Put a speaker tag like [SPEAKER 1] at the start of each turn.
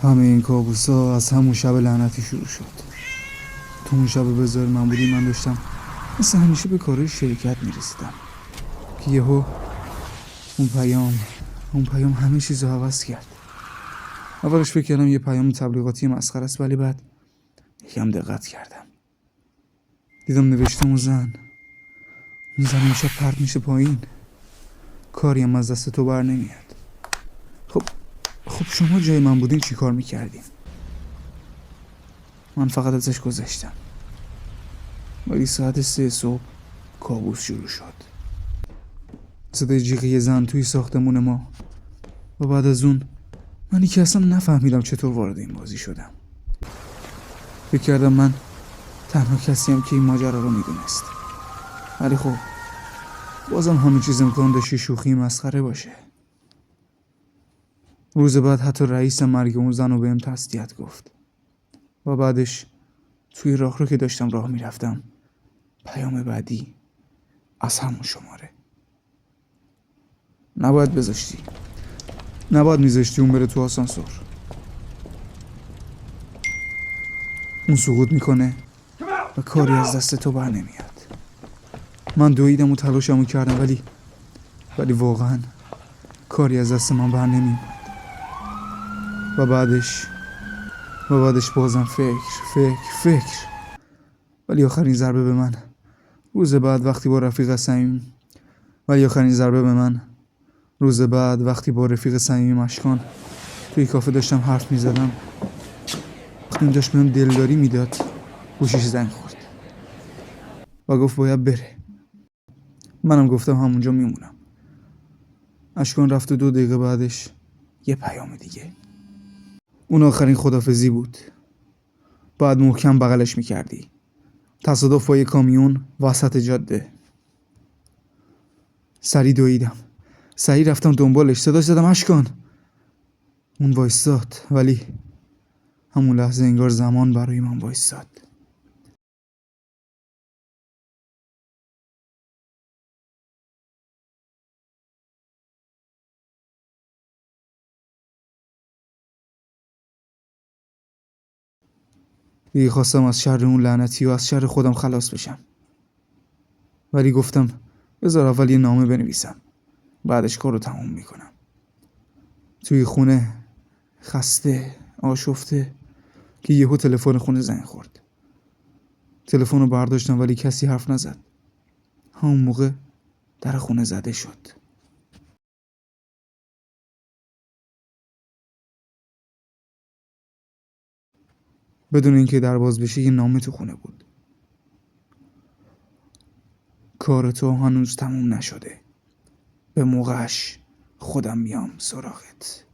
[SPEAKER 1] همه این کابوسا از همون شب لعنتی شروع شد. تو اون شب بزار من بودی، من داشتم مثل همیشه به کارهای شرکت میرسیدم که یهو اون پیام همه چیزو عوض کرد. اولش فکر کردم یه پیام تبلیغاتی مسخره است، ولی بعد یکم دقت کردم، دیدم نوشته اون زن امشب پرت میشه پایین، کاری هم از دست تو بر نمیاد. خب شما جای من بودین چی کار میکردین؟ من فقط ازش گذشتم. ولی ساعت 3 صبح کابوس شروع شد. صدای جیغ یه زن توی ساختمون ما و بعد از اون منی که اصلا نفهمیدم چطور وارد این بازی شدم. فکر کردم من تنها کسیم که این ماجرا رو میدونست، ولی خب بازم همه چیز امکان داشت شوخی مسخره باشه. روز بعد حتی رئیس مرگ اون زن رو بهم تسلیت گفت و بعدش توی راهرو که داشتم راه میرفتم پیام بعدی از همون شماره. نباید میذاشتی اون بره تو آسانسور. اون سقوط میکنه و کاری از دست تو بر نمیاد. من دویدم و تلاشمو کردم، ولی واقعا کاری از دست من بر نمیاد. و بعدش بازم فکر ولی آخرین ضربه به من روز بعد وقتی با رفیق صمیمی مشکان توی کافه داشتم حرف میزدم، وقتی این داشت بهم دلداری میداد گوشیش زنگ خورد و گفت باید بره. منم گفتم همونجا میمونم. اشکان رفت و 2 دقیقه بعدش یه پیام دیگه. اون آخرین خدافزی بود. بعد محکم بغلش میکردی. تصادف با یه کامیون وسط جاده. سری دویدم، سری رفتم دنبالش، صداش زدم اشکان. اون وایستاد، ولی همون لحظه انگار زمان برای من وایستاد. دیگه خواستم از شر اون لعنتی و از شر خودم خلاص بشم، ولی گفتم بذار اول یه نامه بنویسم، بعدش کارو تموم میکنم. توی خونه خسته آشفته که یهو تلفن خونه زنگ خورد. تلفن رو برداشتم ولی کسی حرف نزد. همون موقع در خونه زده شد. بدون اینکه در باز بشه یه نامه تو خونه بود. کار تو هنوز تموم نشده. به موقعش خودم میام سراغت.